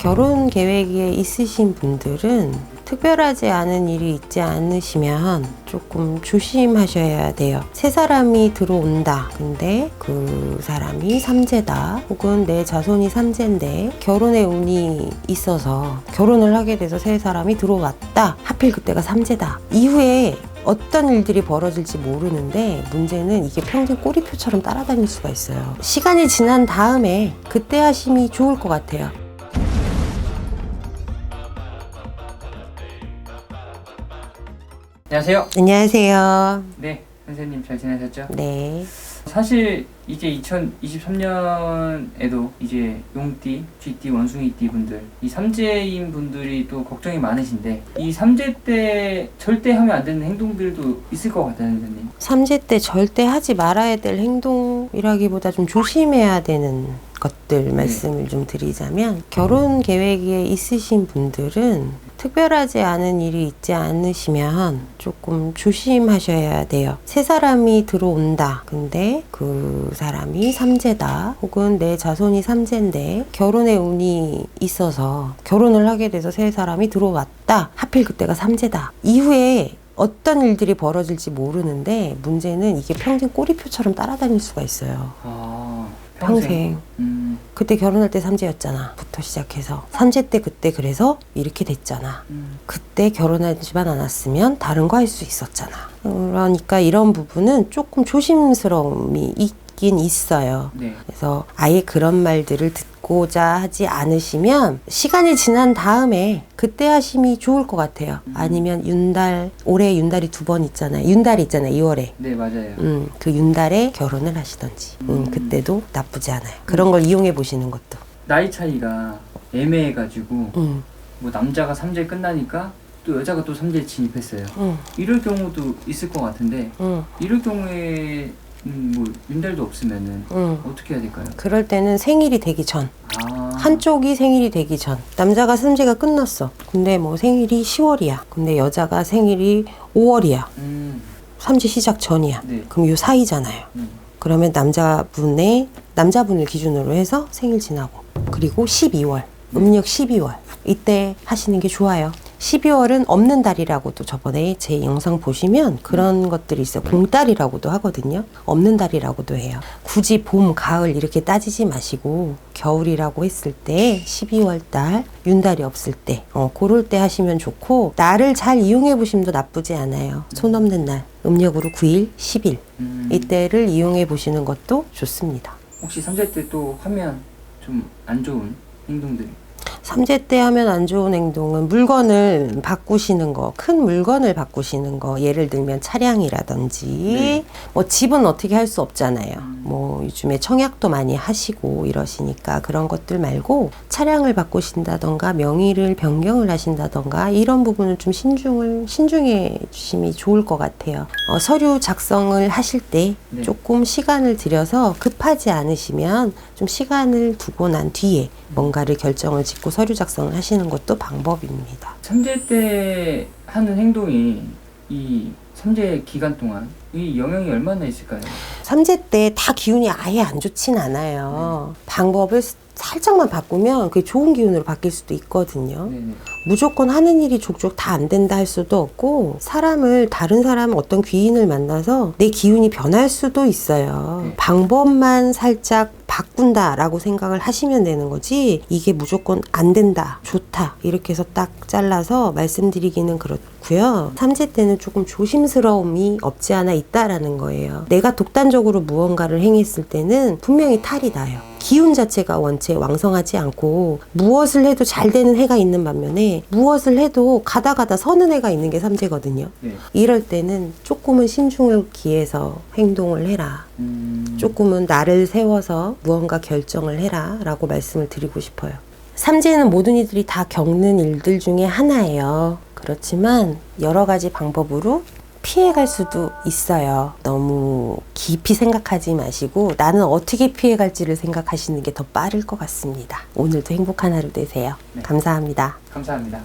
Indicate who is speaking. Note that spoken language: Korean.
Speaker 1: 결혼 계획에 있으신 분들은 특별하지 않은 일이 있지 않으시면 조금 조심하셔야 돼요. 새 사람이 들어온다. 근데 그 사람이 삼재다. 혹은 내 자손이 삼재인데 결혼의 운이 있어서 결혼을 하게 돼서 새 사람이 들어왔다. 하필 그때가 삼재다. 이후에 어떤 일들이 벌어질지 모르는데 문제는 이게 평생 꼬리표처럼 따라다닐 수가 있어요. 시간이 지난 다음에 그때 하심이 좋을 것 같아요.
Speaker 2: 안녕하세요.
Speaker 1: 안녕하세요.
Speaker 2: 네, 선생님 잘 지내셨죠?
Speaker 1: 네.
Speaker 2: 사실 이제 2023년에도 이제 용띠, 쥐띠, 원숭이띠 분들 이 삼재인 분들이 또 걱정이 많으신데 이 삼재 때 절대 하면 안 되는 행동들도 있을 것 같아요, 선생님.
Speaker 1: 삼재 때 절대 하지 말아야 될 행동이라기보다 좀 조심해야 되는 것들 말씀을 좀 드리자면 결혼 계획에 있으신 분들은 특별하지 않은 일이 있지 않으시면 조금 조심하셔야 돼요. 새 사람이 들어온다. 근데 그 사람이 삼재다. 혹은 내 자손이 삼재인데 결혼의 운이 있어서 결혼을 하게 돼서 새 사람이 들어왔다. 하필 그때가 삼재다. 이후에 어떤 일들이 벌어질지 모르는데 문제는 이게 평생 꼬리표처럼 따라다닐 수가 있어요. 평생. 그때 결혼할 때 삼재였잖아. 부터 시작해서. 삼재 때 그때 그래서 이렇게 됐잖아. 그때 결혼하지만 않았으면 다른 거 할 수 있었잖아. 그러니까 이런 부분은 조금 조심스러움이 있긴 있어요.
Speaker 2: 네.
Speaker 1: 그래서 아예 그런 말들을 듣고자 하지 않으시면 시간이 지난 다음에 그때 하심이 좋을 것 같아요. 아니면 윤달, 올해 윤달이 2번 있잖아요. 윤달이 있잖아요. 2월에.
Speaker 2: 네, 맞아요.
Speaker 1: 그 윤달에 결혼을 하시던지. 그때도 나쁘지 않아요. 그런 걸 이용해 보시는 것도.
Speaker 2: 나이 차이가 애매해가지고 뭐 남자가 삼재 끝나니까 또 여자가 또 삼재 진입했어요. 이럴 경우도 있을 것 같은데 이럴 경우에 뭐 윤달도 없으면은 어떻게 해야 될까요?
Speaker 1: 그럴 때는 생일이 되기 전.
Speaker 2: 아.
Speaker 1: 한쪽이 생일이 되기 전. 남자가 삼재가 끝났어. 근데 뭐 생일이 10월이야. 근데 여자가 생일이 5월이야. 삼재 시작 전이야.
Speaker 2: 네.
Speaker 1: 그럼 요 사이잖아요. 그러면 남자분을 기준으로 해서 생일 지나고 그리고 12월 음력 12월 이때 하시는 게 좋아요. 12월은 없는 달이라고도 저번에 제 영상 보시면 그런 것들이 있어요. 공달이라고도 하거든요. 없는 달이라고도 해요. 굳이 봄, 가을 이렇게 따지지 마시고 겨울이라고 했을 때 12월 달, 윤달이 없을 때 그럴 때 하시면 좋고 날을 잘 이용해 보시면 나쁘지 않아요. 손 없는 날, 음력으로 9일, 10일 이때를 이용해 보시는 것도 좋습니다.
Speaker 2: 혹시 삼재 때 또 하면 좀 안 좋은 행동들이?
Speaker 1: 삼재 때 하면 안 좋은 행동은 물건을 바꾸시는 거, 큰 물건을 바꾸시는 거, 예를 들면 차량이라든지,
Speaker 2: 네.
Speaker 1: 뭐 집은 어떻게 할 수 없잖아요. 뭐 요즘에 청약도 많이 하시고 이러시니까 그런 것들 말고 차량을 바꾸신다던가 명의를 변경을 하신다던가 이런 부분을 좀 신중해 주심이 좋을 것 같아요. 서류 작성을 하실 때
Speaker 2: 네.
Speaker 1: 조금 시간을 들여서 급하지 않으시면 좀 시간을 두고 난 뒤에 뭔가를 결정을 짓고 서류 작성을 하시는 것도 방법입니다.
Speaker 2: 삼재 때 하는 행동이 이 삼재 기간 동안 이 영향이 얼마나 있을까요?
Speaker 1: 삼재 때 다 기운이 아예 안 좋진 않아요. 방법을 살짝만 바꾸면 그게 좋은 기운으로 바뀔 수도 있거든요.
Speaker 2: 네네.
Speaker 1: 무조건 하는 일이 족족 다 안 된다 할 수도 없고 다른 사람 어떤 귀인을 만나서 내 기운이 변할 수도 있어요.
Speaker 2: 네.
Speaker 1: 방법만 살짝 바꾼다라고 생각을 하시면 되는 거지 이게 무조건 안 된다, 좋다 이렇게 해서 딱 잘라서 말씀드리기는 그렇고요. 삼재 때는 조금 조심스러움이 없지 않아 있다라는 거예요. 내가 독단적으로 무언가를 행했을 때는 분명히 탈이 나요. 기운 자체가 원체 왕성하지 않고 무엇을 해도 잘 되는 해가 있는 반면에 무엇을 해도 가다 서는 해가 있는 게 삼재거든요.
Speaker 2: 네.
Speaker 1: 이럴 때는 조금은 신중을 기해서 행동을 해라. 조금은 나를 세워서 무언가 결정을 해라 라고 말씀을 드리고 싶어요. 삼재는 모든 이들이 다 겪는 일들 중에 하나예요. 그렇지만 여러 가지 방법으로 피해갈 수도 있어요. 너무 깊이 생각하지 마시고 나는 어떻게 피해갈지를 생각하시는 게 더 빠를 것 같습니다. 오늘도 행복한 하루 되세요.
Speaker 2: 네.
Speaker 1: 감사합니다.
Speaker 2: 감사합니다.